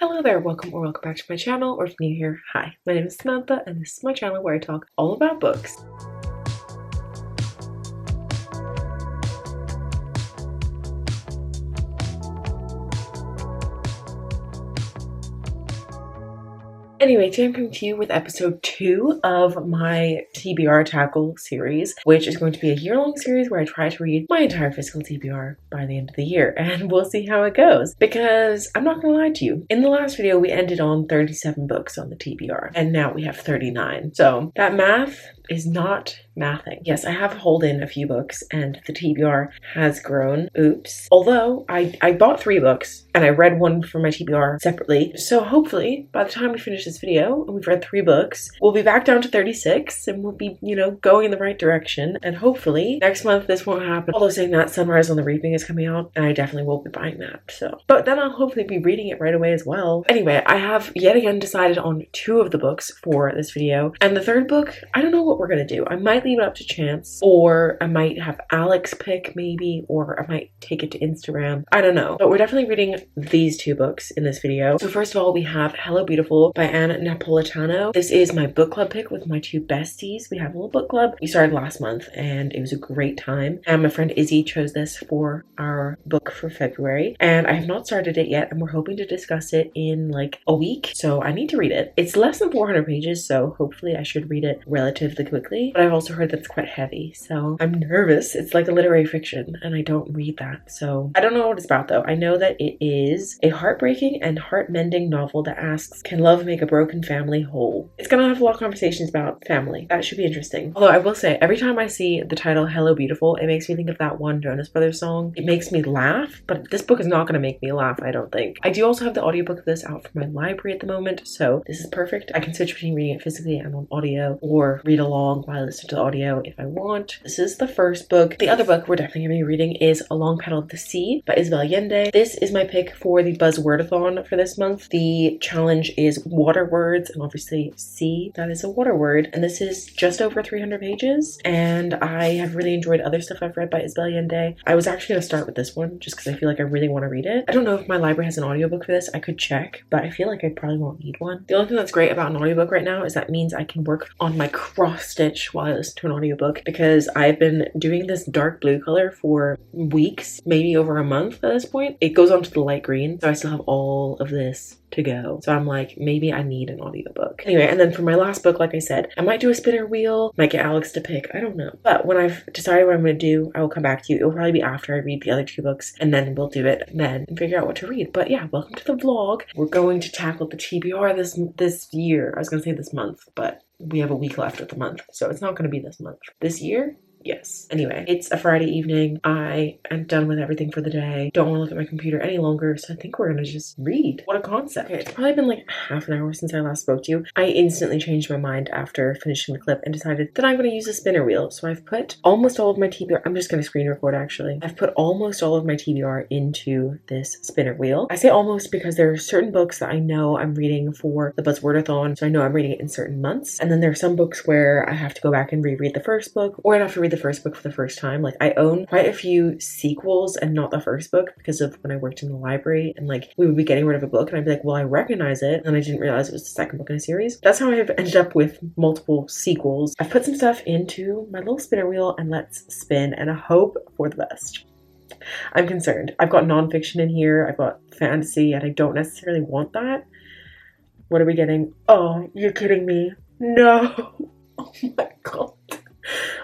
Hello there, welcome back to my channel, or if you're new here, hi. My name is Samantha and this is my channel where I talk all about books. Anyway, today I'm coming to you with episode 2 of my TBR Tackle series, which is going to be a year-long series where I try to read my entire physical TBR by the end of the year, and we'll see how it goes. Because I'm not gonna lie to you, in the last video we ended on 37 books on the TBR, and now we have 39. So that math is not mathing. Yes, I have hauled in a few books and the TBR has grown. Oops. Although I bought 3 books and I read one for my TBR separately. So hopefully by the time we finish this video and we've read 3 books, we'll be back down to 36 and we'll be, going in the right direction. And hopefully next month this won't happen. Although saying that, Sunrise on the Reaping is coming out and I definitely will be buying that. But then I'll hopefully be reading it right away as well. Anyway, I have yet again decided on 2 of the books for this video. And the 3rd book, I don't know what we're gonna do. I might leave it up to chance, or I might have Alex pick maybe, or I might take it to Instagram. I don't know. But we're definitely reading these 2 books in this video. So first of all, we have Hello Beautiful by Anne Napolitano. This is my book club pick with my 2 besties. We have a little book club. We started last month and it was a great time. And my friend Izzy chose this for our book for February. And I have not started it yet, and we're hoping to discuss it in like a week. So I need to read it. It's less than 400 pages, so hopefully I should read it relatively quickly. But I've also heard that it's quite heavy, so I'm nervous. It's like a literary fiction, and I don't read that, so I don't know what it's about though. I know that it is a heartbreaking and heart-mending novel that asks, can love make a broken family whole? It's gonna have a lot of conversations about family. That should be interesting. Although I will say, every time I see the title Hello Beautiful, it makes me think of that one Jonas Brothers song. It makes me laugh, but this book is not gonna make me laugh, I don't think. I do also have the audiobook of this out from my library at the moment, so this is perfect. I can switch between reading it physically and on audio, or read along while I listen to the audio if I want. This is the first book. The other book we're definitely going to be reading is A Long Petal of the Sea by Isabel Allende. This is my pick for the Buzzwordathon for this month. The challenge is water words, and obviously sea, that is a water word. And this is just over 300 pages, and I have really enjoyed other stuff I've read by Isabel Allende. I was actually going to start with this one just because I feel like I really want to read it. I don't know if my library has an audiobook for this. I could check, but I feel like I probably won't need one. The only thing that's great about an audiobook right now is that means I can work on my cross stitch while I listen to an audiobook, because I've been doing this dark blue color for weeks, maybe over a month at this point. It goes on to the light green, so I still have all of this to go. So I'm like, maybe I need an audiobook. Anyway, and then for my last book, like I said, I might do a spinner wheel, might get Alex to pick, I don't know. But when I've decided what I'm going to do, I will come back to you. It will probably be after I read the other 2 books, and then we'll do it then and figure out what to read. But yeah, welcome to the vlog. We're going to tackle the TBR this year. I was going to say this month, but we have a week left of the month, so it's not going to be this month. This year? Yes. Anyway, it's a Friday evening. I am done with everything for the day. Don't want to look at my computer any longer, so I think we're gonna just read. What a concept. Okay, it's probably been like half an hour since I last spoke to you. I instantly changed my mind after finishing the clip and decided that I'm gonna use a spinner wheel. So I've put almost all of my TBR, I'm just gonna screen record actually. I've put almost all of my TBR into this spinner wheel. I say almost because there are certain books that I know I'm reading for the Buzzwordathon, so I know I'm reading it in certain months. And then there are some books where I have to go back and reread the first book, or I have to read the first book for the first time. Like, I own quite a few sequels and not the first book because of when I worked in the library, and like we would be getting rid of a book and I'd be like, well, I recognize it, and I didn't realize it was the second book in a series. That's how I've ended up with multiple sequels. I've put some stuff into my little spinner wheel, and let's spin and hope for the best. I'm concerned. I've got nonfiction in here, I've got fantasy, and I don't necessarily want that. What are we getting? Oh, you're kidding me. No. Oh my god.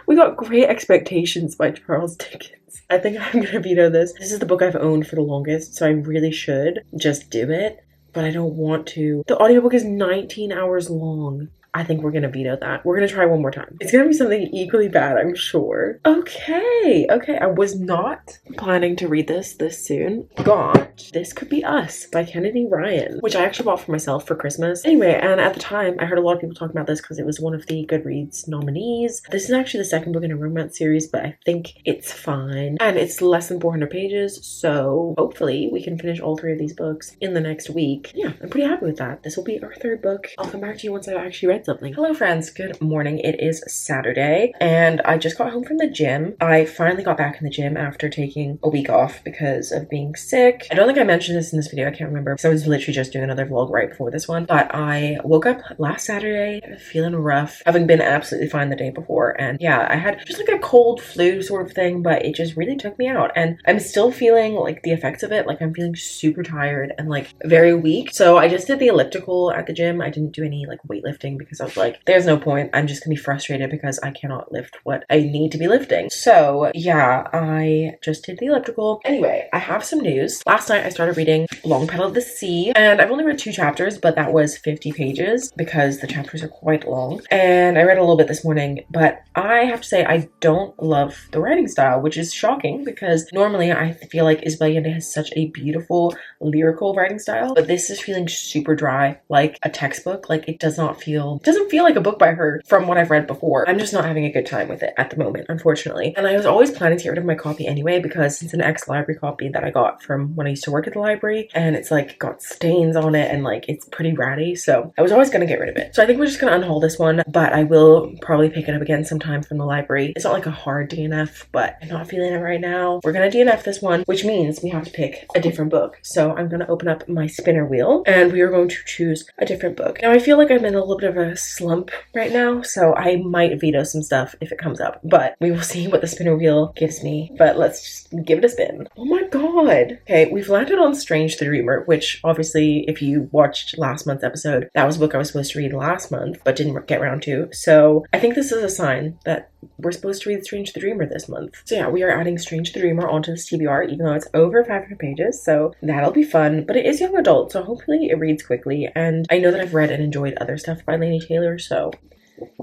We got Great Expectations by Charles Dickens. I think I'm gonna veto this. This is the book I've owned for the longest, so I really should just do it, but I don't want to. The audiobook is 19 hours long. I think we're gonna veto that. We're gonna try one more time. It's gonna be something equally bad, I'm sure. Okay, I was not planning to read this soon. But This Could Be Us by Kennedy Ryan, which I actually bought for myself for Christmas. Anyway, and at the time, I heard a lot of people talking about this because it was one of the Goodreads nominees. This is actually the 2nd book in a romance series, but I think it's fine. And it's less than 400 pages, so hopefully we can finish all 3 of these books in the next week. Yeah, I'm pretty happy with that. This will be our 3rd book. I'll come back to you once I've actually read forget something. Hello friends, good morning. It is Saturday and I just got home from the gym. I finally got back in the gym after taking a week off because of being sick. I don't think I mentioned this in this video, I can't remember. So I was literally just doing another vlog right before this one. But I woke up last Saturday feeling rough, having been absolutely fine the day before. And yeah, I had just like a cold flu sort of thing, but it just really took me out. And I'm still feeling like the effects of it. Like I'm feeling super tired and like very weak. So I just did the elliptical at the gym. I didn't do any like weightlifting because I was like, there's no point. I'm just gonna be frustrated because I cannot lift what I need to be lifting. So yeah, I just did the elliptical. Anyway, I have some news. Last night I started reading Long Petal of the Sea, and I've only read 2 chapters, but that was 50 pages because the chapters are quite long. And I read a little bit this morning, but I have to say I don't love the writing style, which is shocking because normally I feel like Isabel Allende has such a beautiful lyrical writing style, but this is feeling super dry, like a textbook. Like it doesn't feel like a book by her from what I've read before. I'm just not having a good time with it at the moment, unfortunately. And I was always planning to get rid of my copy anyway because it's an ex-library copy that I got from when I used to work at the library, and it's like got stains on it and like it's pretty ratty, so I was always gonna get rid of it. So I think we're just gonna unhaul this one, but I will probably pick it up again sometime from the library. It's not like a hard DNF, but I'm not feeling it right now. We're gonna DNF this one, which means we have to pick a different book. So I'm gonna open up my spinner wheel and we are going to choose a different book. Now I feel like I'm in a little bit of a slump right now, so I might veto some stuff if it comes up, but we will see what the spinner wheel gives me. But let's just give it a spin. Oh my god. Okay, we've landed on Strange the Dreamer, which obviously if you watched last month's episode, that was a book I was supposed to read last month but didn't get around to. So I think this is a sign that we're supposed to read Strange the Dreamer this month. So yeah, we are adding Strange the Dreamer onto this TBR, even though it's over 500 pages, so that'll be fun. But it is young adult, so hopefully it reads quickly. And I know that I've read and enjoyed other stuff by Laini Taylor, so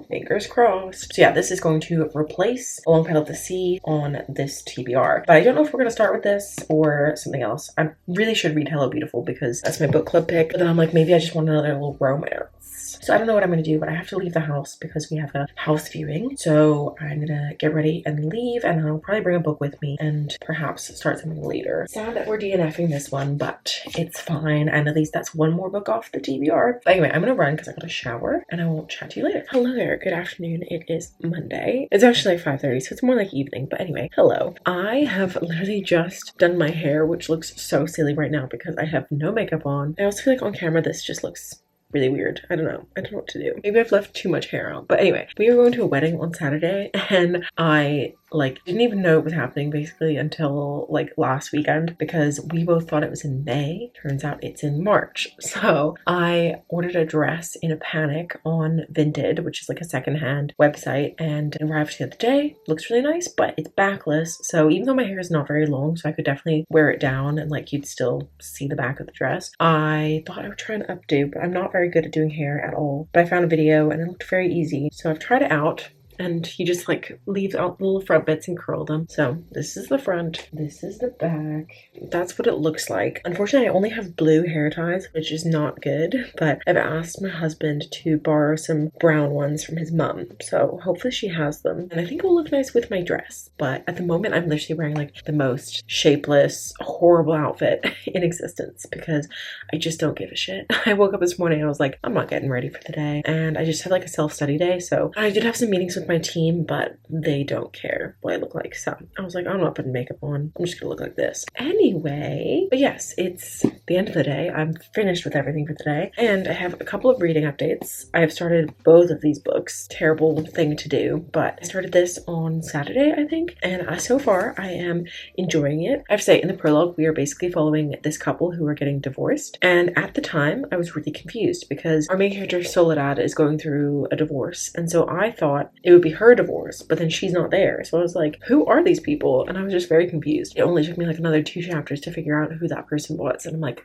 fingers crossed. So yeah, this is going to replace Long Petal of the Sea on this TBR. But I don't know if we're going to start with this or something else. I really should read Hello Beautiful because that's my book club pick. But then I'm like, maybe I just want another little romance. So I don't know what I'm going to do, but I have to leave the house because we have a house viewing. So I'm going to get ready and leave, and I'll probably bring a book with me and perhaps start something later. Sad that we're DNFing this one, but it's fine. And at least that's one more book off the TBR. But anyway, I'm going to run because I got a shower and I will chat to you later. Hello there. Good afternoon. It is Monday. It's actually like 5:30, so it's more like evening. But anyway, hello. I have literally just done my hair, which looks so silly right now because I have no makeup on. I also feel like on camera this just looks really weird. I don't know what to do. Maybe I've left too much hair out. But anyway, we are going to a wedding on Saturday and I didn't even know it was happening basically until like last weekend because we both thought it was in May. Turns out it's in March. So I ordered a dress in a panic on Vinted, which is like a secondhand website, and it arrived the other day. Looks really nice, but it's backless. So even though my hair is not very long, so I could definitely wear it down and like you'd still see the back of the dress. I thought I would try an updo, but I'm not very good at doing hair at all. But I found a video and it looked very easy. So I've tried it out. And you just like leave out the little front bits and curl them. So this is the front, this is the back. That's what it looks like. Unfortunately, I only have blue hair ties, which is not good, but I've asked my husband to borrow some brown ones from his mom. So hopefully she has them. And I think it will look nice with my dress. But at the moment, I'm literally wearing like the most shapeless, horrible outfit in existence because I just don't give a shit. I woke up this morning and I was like, I'm not getting ready for the day. And I just had like a self-study day. So I did have some meetings with my team, but they don't care what I look like. So I was like, I'm not putting makeup on. I'm just gonna look like this. Anyway, but yes, it's the end of the day. I'm finished with everything for today. And I have a couple of reading updates. I have started both of these books. Terrible thing to do, but I started this on Saturday, I think. And so far, I am enjoying it. I have to say, in the prologue, we are basically following this couple who are getting divorced. And at the time, I was really confused because our main character, Soledad, is going through a divorce. And so I thought it would be her divorce, but then she's not there. So I was like, who are these people? And I was just very confused. It only took me like another 2 chapters to figure out who that person was. And I'm like,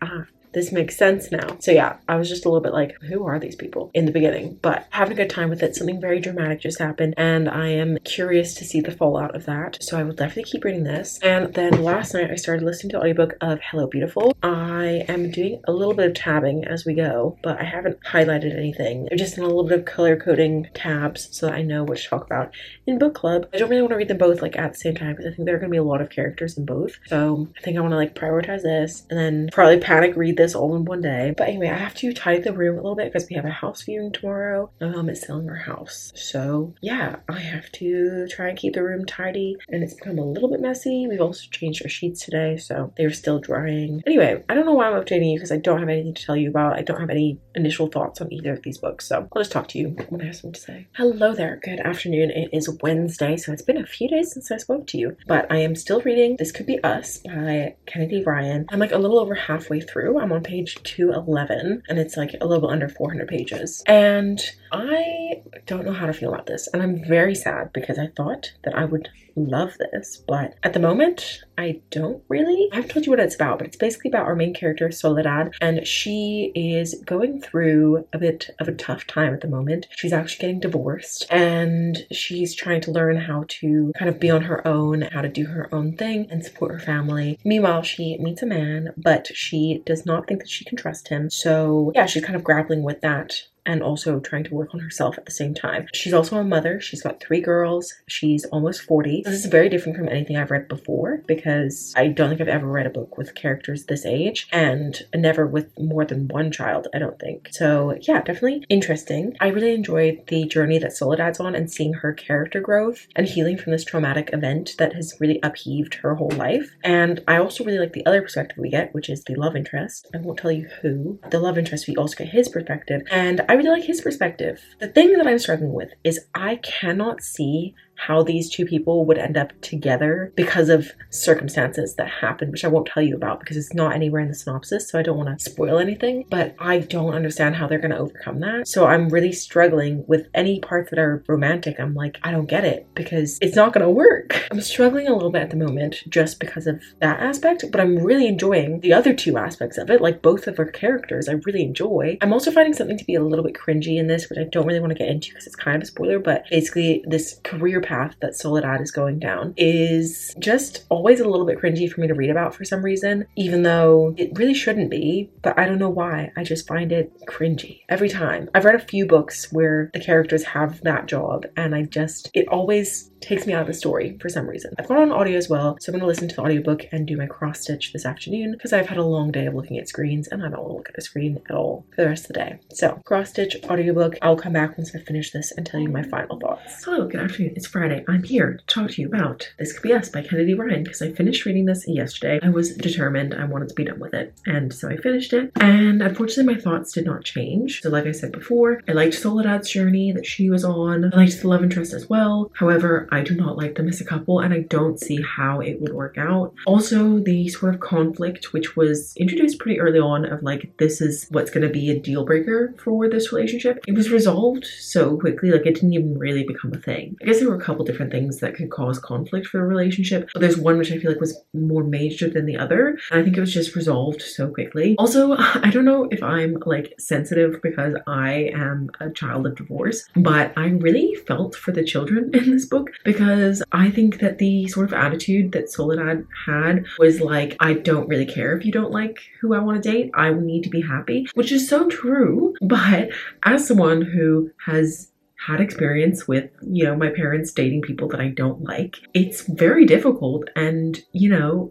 this makes sense now. So yeah, I was just a little bit like, who are these people in the beginning? But having a good time with it. Something very dramatic just happened and I am curious to see the fallout of that. So I will definitely keep reading this. And then last night I started listening to the audiobook of Hello Beautiful. I am doing a little bit of tabbing as we go, but I haven't highlighted anything. I'm just in a little bit of color coding tabs so that I know what to talk about in book club. I don't really want to read them both like at the same time because I think there are going to be a lot of characters in both. So I think I want to like prioritize this and then probably panic read this this all in one day. But anyway, I have to tidy the room a little bit because we have a house viewing tomorrow. My mom is selling her house. So yeah, I have to try and keep the room tidy, and it's become a little bit messy. We've also changed our sheets today, so they're still drying. Anyway, I don't know why I'm updating you because I don't have anything to tell you about. I don't have any initial thoughts on either of these books, so I'll just talk to you when I have something to say. Hello there, good afternoon. It is Wednesday, so it's been a few days since I spoke to you, but I am still reading This Could Be Us by Kennedy Ryan. I'm like a little over halfway through. I'm on page 211, and it's like a little under 400 pages. And I don't know how to feel about this, and I'm very sad because I thought that I would love this, but at the moment I don't really. I haven't told you what it's about, but it's basically about our main character Soledad, and she is going through a bit of a tough time at the moment. She's actually getting divorced, and she's trying to learn how to kind of be on her own, how to do her own thing and support her family. Meanwhile, she meets a man, but she does not think that she can trust him. So yeah, she's kind of grappling with that and also trying to work on herself at the same time. She's also a mother. She's got 3 girls. She's almost 40. This is very different from anything I've read before because I don't think I've ever read a book with characters this age, and never with more than 1 child, I don't think. So yeah, definitely interesting. I really enjoyed the journey that Soledad's on and seeing her character growth and healing from this traumatic event that has really upheaved her whole life. And I also really like the other perspective we get, which is the love interest. I won't tell you who. The love interest, we also get his perspective, and I really like his perspective. The thing that I'm struggling with is I cannot see how these 2 people would end up together because of circumstances that happened, which I won't tell you about because it's not anywhere in the synopsis, so I don't want to spoil anything, but I don't understand how they're going to overcome that. So I'm really struggling with any parts that are romantic. I'm like, I don't get it because it's not going to work. I'm struggling a little bit at the moment just because of that aspect, but I'm really enjoying the other 2 aspects of it, like both of our characters I really enjoy. I'm also finding something to be a little bit cringy in this, which I don't really want to get into because it's kind of a spoiler, but basically this career path that Soledad is going down is just always a little bit cringy for me to read about for some reason, even though it really shouldn't be, but I don't know why. I just find it cringy every time. I've read a few books where the characters have that job, and it always takes me out of the story for some reason. I've got on audio as well, so I'm going to listen to the audiobook and do my cross stitch this afternoon because I've had a long day of looking at screens and I don't want to look at a screen at all for the rest of the day. So cross stitch, audiobook. I'll come back once I finish this and tell you my final thoughts. Hello, good afternoon. It's Friday. I'm here to talk to you about This Could Be Us by Kennedy Ryan because I finished reading this yesterday. I was determined I wanted to be done with it, and so I finished it, and unfortunately my thoughts did not change. So like I said before, I liked Soledad's journey that she was on. I liked the love interest as well. However, I do not like them as a couple, and I don't see how it would work out. Also, the sort of conflict which was introduced pretty early on of like, this is what's going to be a deal breaker for this relationship, it was resolved so quickly, like it didn't even really become a thing. I guess there were a couple different things that could cause conflict for a relationship, but there's one which I feel like was more major than the other, and I think it was just resolved so quickly. Also, I don't know if I'm like sensitive because I am a child of divorce, but I really felt for the children in this book because I think that the sort of attitude that Soledad had was like, I don't really care if you don't like who I want to date, I need to be happy, which is so true. But as someone who has had experience with, my parents dating people that I don't like, it's very difficult. And,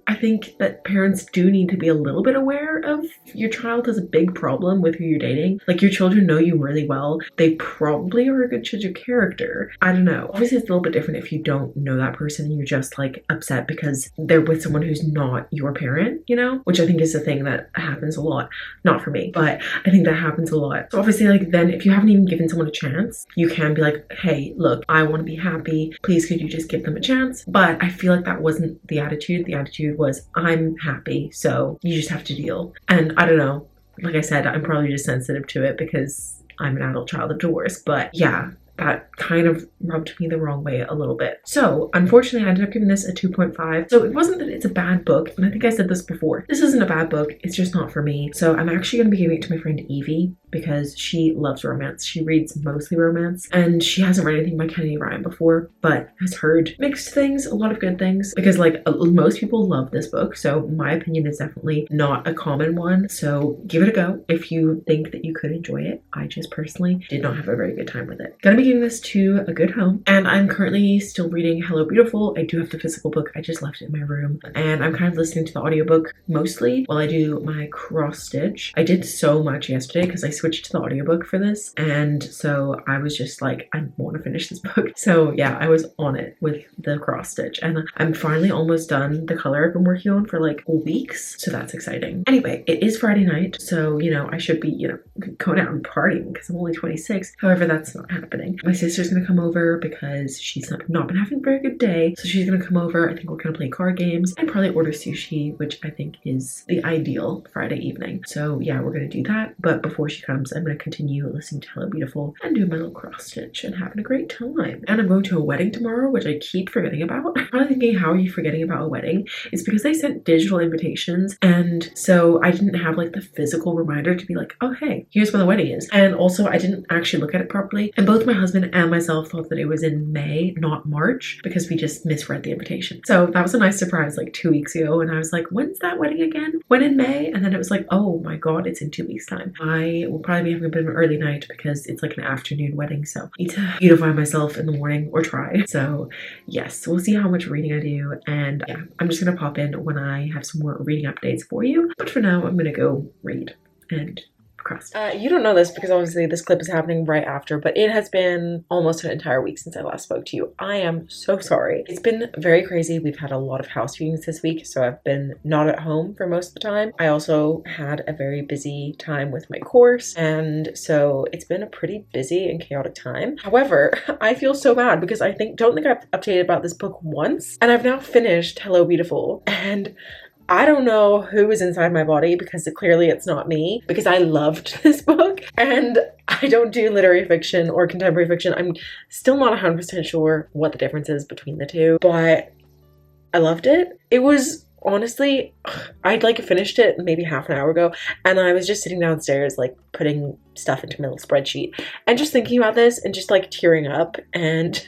I think that parents do need to be a little bit aware of your child has a big problem with who you're dating. Like, your children know you really well. They probably are a good judge of character. I don't know. Obviously, it's a little bit different if you don't know that person and you're just like upset because they're with someone who's not your parent, which I think is the thing that happens a lot. Not for me, but I think that happens a lot. So obviously, like, then if you haven't even given someone a chance, you can be like, hey, look, I want to be happy. Please, could you just give them a chance? But I feel like that wasn't the attitude. The attitude was, I'm happy, so you just have to deal. And I don't know. Like I said, I'm probably just sensitive to it because I'm an adult child of divorce. But yeah, that kind of rubbed me the wrong way a little bit. So unfortunately, I ended up giving this a 2.5. So it wasn't that it's a bad book, and I think I said this before. This isn't a bad book. It's just not for me. So I'm actually going to be giving it to my friend Evie because she loves romance. She reads mostly romance, and she hasn't read anything by Kennedy Ryan before, but has heard mixed things, a lot of good things, because like most people love this book. So my opinion is definitely not a common one. So give it a go if you think that you could enjoy it. I just personally did not have a very good time with it. Gonna be giving this to a good home, and I'm currently still reading Hello Beautiful. I do have the physical book. I just left it in my room, and I'm kind of listening to the audiobook mostly while I do my cross stitch. I did so much yesterday because I switched to the audiobook for this, and so I was just like, I want to finish this book. So yeah, I was on it with the cross stitch, and I'm finally almost done the color I've been working on for like weeks, so that's exciting. Anyway, it is Friday night, so you know I should be, you know, going out and partying because I'm only 26. However, that's not happening. My sister's gonna come over because she's not been having a very good day, so she's gonna come over. I think we're gonna play card games and probably order sushi, which I think is the ideal Friday evening. So yeah, we're gonna do that. But before she comes, I'm gonna continue listening to Hello Beautiful and do my little cross stitch and having a great time. And I'm going to a wedding tomorrow, which I keep forgetting about. I'm probably thinking, how are you forgetting about a wedding? It's because they sent digital invitations, and so I didn't have like the physical reminder to be like, oh hey, here's when the wedding is. And also I didn't actually look at it properly, and both my husband and myself thought that it was in May, not March, because we just misread the invitation. So that was a nice surprise like 2 weeks ago, and I was like, when's that wedding again? When in May? And then it was like, oh my god, it's in 2 weeks time. I will probably be having a bit of an early night because it's like an afternoon wedding, so I need to beautify myself in the morning, or try. So yes, we'll see how much reading I do, and yeah, I'm just gonna pop in when I have some more reading updates for you. But for now, I'm gonna go read and you don't know this because obviously this clip is happening right after, but it has been almost an entire week since I last spoke to you. I am so sorry. It's been very crazy. We've had a lot of house viewings this week, so I've been not at home for most of the time. I also had a very busy time with my course, and so it's been a pretty busy and chaotic time. However, I feel so bad because I don't think I've updated about this book once, and I've now finished Hello Beautiful, and I don't know who is inside my body because clearly it's not me, because I loved this book, and I don't do literary fiction or contemporary fiction. I'm still not 100% sure what the difference is between the two, but I loved it. It was honestly, I'd like finished it maybe half an hour ago, and I was just sitting downstairs like putting stuff into my little spreadsheet and just thinking about this and just like tearing up, and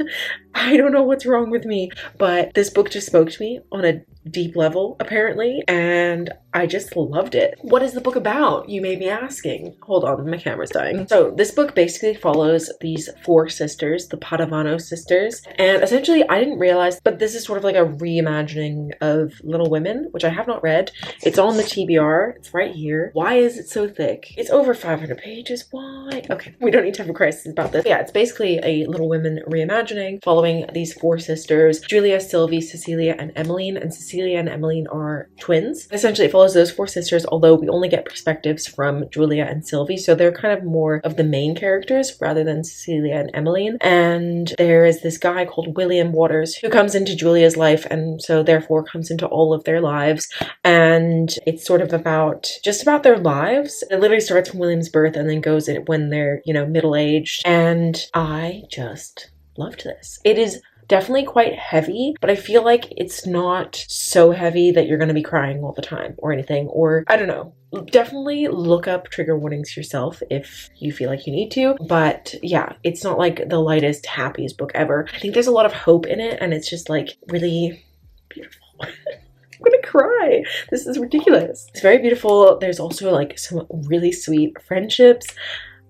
I don't know what's wrong with me, but this book just spoke to me on a deep level apparently, and I just loved it. What is the book about, you may be asking? Hold on, my camera's dying. So this book basically follows these 4 sisters, the Padavano sisters, and essentially I didn't realize, but this is sort of like a reimagining of Little Women, which I have not read. It's on the TBR, it's right here. Why is it so thick? It's over 500 pages. Why? Okay, we don't need to have a crisis about this. Yeah, it's basically a Little Women reimagining following these 4 sisters, Julia, Sylvie, Cecilia, and Emmeline, and Cecilia and Emmeline are twins. Essentially, it follows those 4 sisters, although we only get perspectives from Julia and Sylvie, so they're kind of more of the main characters rather than Cecilia and Emmeline. And there is this guy called William Waters who comes into Julia's life, and so therefore comes into all of their lives, and it's sort of just about their lives. It literally starts from William's birth and then goes in when they're, you know, middle-aged, and I just loved this. It is definitely quite heavy, but I feel like it's not so heavy that you're going to be crying all the time or anything, or I don't know. Definitely look up trigger warnings yourself if you feel like you need to, but yeah, it's not like the lightest, happiest book ever. I think there's a lot of hope in it, and it's just like really beautiful. I'm gonna cry. This is ridiculous. It's very beautiful. There's also like some really sweet friendships.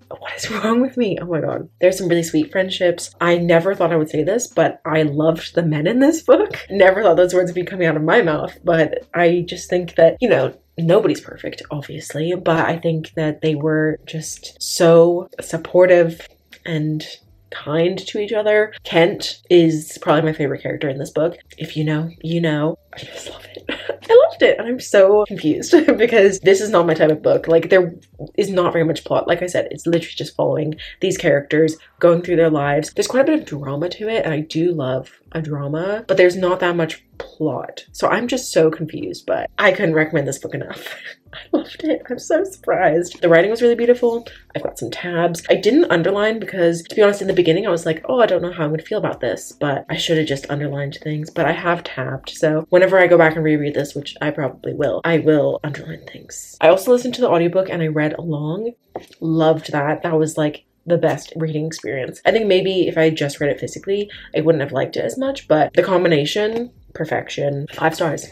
What is wrong with me? Oh my god. There's some really sweet friendships. I never thought I would say this, but I loved the men in this book. Never thought those words would be coming out of my mouth, but I just think that, you know, nobody's perfect, obviously, but I think that they were just so supportive and kind to each other. Kent is probably my favorite character in this book. If you know, you know. I just love it. I loved it, and I'm so confused because this is not my type of book. Like, there is not very much plot. Like I said, it's literally just following these characters going through their lives. There's quite a bit of drama to it, and I do love a drama, but there's not that much plot. So I'm just so confused, but I couldn't recommend this book enough. I loved it. I'm so surprised. The writing was really beautiful. I've got some tabs. I didn't underline because, to be honest, in the beginning I was like, oh, I don't know how I'm going to feel about this, but I should have just underlined things, but I have tabbed. So whenever whenever I go back and reread this, which I probably will, I will underline things. I also listened to the audiobook and I read along. Loved that. That was like the best reading experience. I think maybe if I just read it physically, I wouldn't have liked it as much, but the combination, perfection. 5 stars.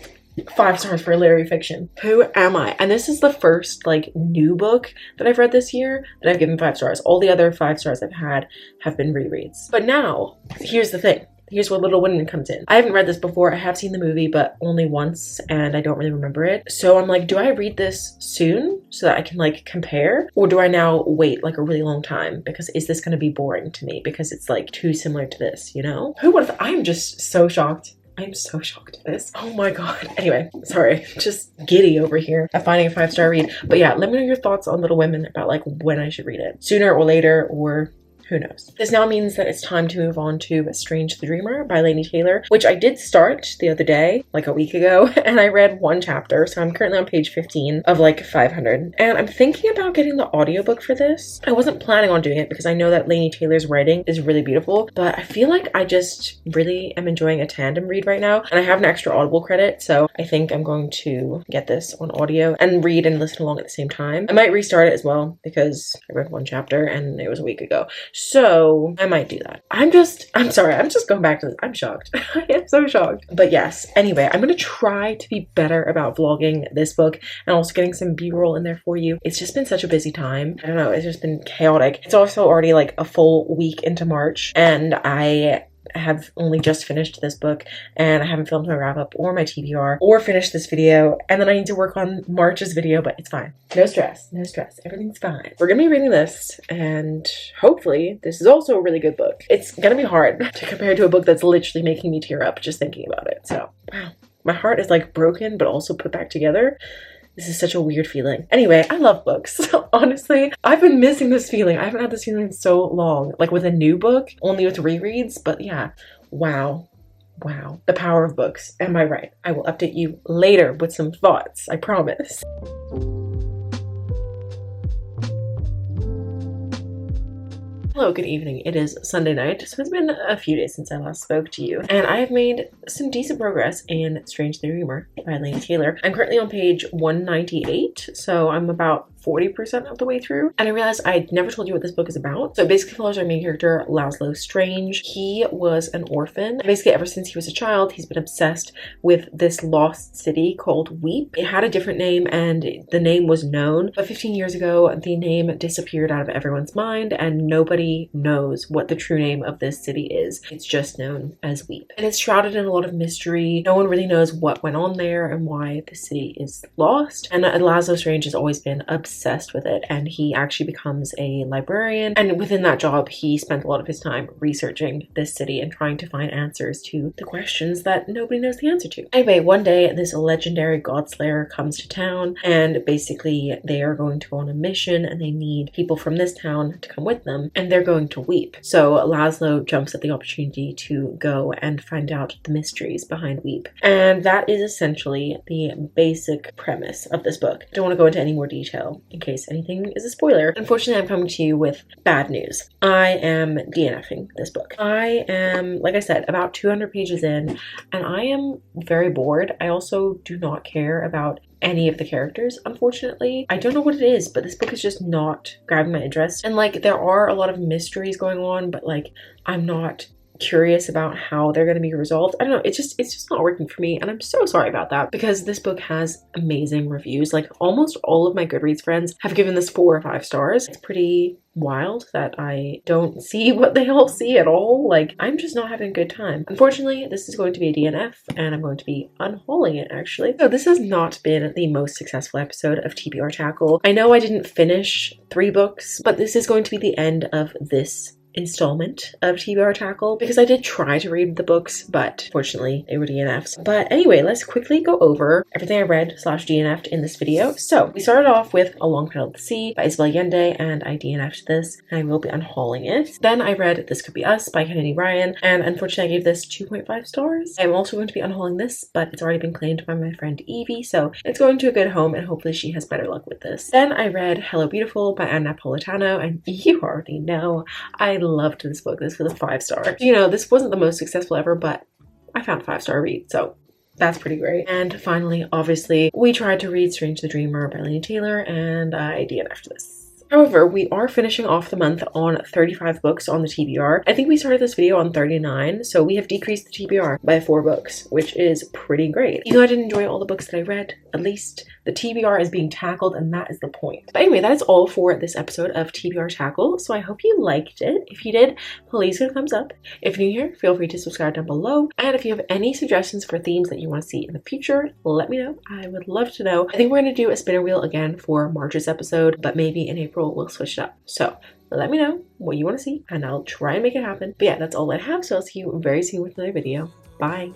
5 stars for literary fiction. Who am I? And this is the first like new book that I've read this year that I've given 5 stars. All the other 5 stars I've had have been rereads. But now, here's the thing. Here's where Little Women comes in. I haven't read this before. I have seen the movie, but only once, and I don't really remember it. So I'm like, do I read this soon so that I can like compare? Or do I now wait like a really long time? Because is this going to be boring to me? Because it's like too similar to this, you know? Who would have? I'm just so shocked. I'm so shocked at this. Oh my god. Anyway, sorry. Just giddy over here at finding a 5-star read. But yeah, let me know your thoughts on Little Women about like when I should read it. Sooner or later, or who knows? This now means that it's time to move on to Strange the Dreamer by Laini Taylor, which I did start the other day, like a week ago, and I read 1 chapter, so I'm currently on page 15 of like 500. And I'm thinking about getting the audiobook for this. I wasn't planning on doing it because I know that Laini Taylor's writing is really beautiful, but I feel like I just really am enjoying a tandem read right now, and I have an extra Audible credit, so I think I'm going to get this on audio and read and listen along at the same time. I might restart it as well because I read 1 chapter and it was a week ago. So I might do that. I'm sorry, I'm just going back to this. I'm shocked. I am so shocked. But yes, anyway, I'm going to try to be better about vlogging this book and also getting some B-roll in there for you. It's just been such a busy time. I don't know, it's just been chaotic. It's also already like a full week into March, and I have only just finished this book and I haven't filmed my wrap up or my TBR or finished this video, and then I need to work on March's video, but it's fine. No stress, no stress. Everything's fine. We're gonna be reading this, and hopefully this is also a really good book. It's gonna be hard to compare to a book that's literally making me tear up just thinking about it. So wow, my heart is like broken but also put back together. This is such a weird feeling. Anyway, I love books. Honestly, I've been missing this feeling. I haven't had this feeling in so long. Like with a new book, only with rereads. But yeah, wow. Wow. The power of books. Am I right? I will update you later with some thoughts. I promise. Hello, good evening. It is Sunday night, so it's been a few days since I last spoke to you, and I have made some decent progress in Strange the Dreamer by Laini Taylor. I'm currently on page 198, so I'm about 40% of the way through, and I realized I never told you what this book is about. So it basically follows our main character, Laszlo Strange. He was an orphan. Basically, ever since he was a child, he's been obsessed with this lost city called Weep. It had a different name, and the name was known, but 15 years ago, the name disappeared out of everyone's mind, and nobody knows what the true name of this city is. It's just known as Weep. And it's shrouded in a lot of mystery. No one really knows what went on there and why the city is lost. And Laszlo Strange has always been obsessed with it, and he actually becomes a librarian, and within that job he spent a lot of his time researching this city and trying to find answers to the questions that nobody knows the answer to. Anyway, one day this legendary godslayer comes to town, and basically they are going to go on a mission and they need people from this town to come with them, and they're going to Weep. So Laszlo jumps at the opportunity to go and find out the mysteries behind Weep, and that is essentially the basic premise of this book. I don't want to go into any more detail in case anything is a spoiler. Unfortunately, I'm coming to you with bad news. I am DNFing this book. I am, like I said, about 200 pages in, and I am very bored. I also do not care about any of the characters, unfortunately. I don't know what it is, but this book is just not grabbing my interest. And like, there are a lot of mysteries going on, but like, I'm not curious about how they're going to be resolved. I don't know, it's just not working for me, and I'm so sorry about that, because this book has amazing reviews. Like, almost all of my Goodreads friends have given this 4 or 5 stars. It's pretty wild that I don't see what they all see at all. Like, I'm just not having a good time. Unfortunately, this is going to be a DNF, and I'm going to be unhauling it, actually. So this has not been the most successful episode of TBR Tackle. I know I didn't finish 3 books, but this is going to be the end of this installment of TBR Tackle, because I did try to read the books, but fortunately they were DNFs. But anyway, let's quickly go over everything I read / DNF'd in this video. So we started off with A Long Petal by Isabel Allende, and I DNF'd this, and I will be unhauling it. Then I read This Could Be Us by Kennedy Ryan, and unfortunately I gave this 2.5 stars. I'm also going to be unhauling this, but it's already been claimed by my friend Evie, so it's going to a good home, and hopefully she has better luck with this. Then I read Hello Beautiful by Anna Napolitano, and you already know I loved this book. This was a 5 star. You know, this wasn't the most successful ever, but I found a 5-star read, so That's pretty great. And finally, obviously, we tried to read Strange the Dreamer by Laini Taylor, and I DNF'd this. However, we are finishing off the month on 35 books on the TBR. I think we started this video on 39, so we have decreased the TBR by 4 books, which is pretty great. Even though I didn't enjoy all the books that I read, at least the TBR is being tackled, and that is the point. But anyway, that is all for this episode of TBR Tackle, so I hope you liked it. If you did, please give a thumbs up. If you're new here, feel free to subscribe down below, and if you have any suggestions for themes that you want to see in the future, let me know. I would love to know. I think we're going to do a spinner wheel again for March's episode, but maybe in April we'll switch it up. So let me know what you want to see, and I'll try and make it happen. But yeah, that's all I have, so I'll see you very soon with another video. Bye!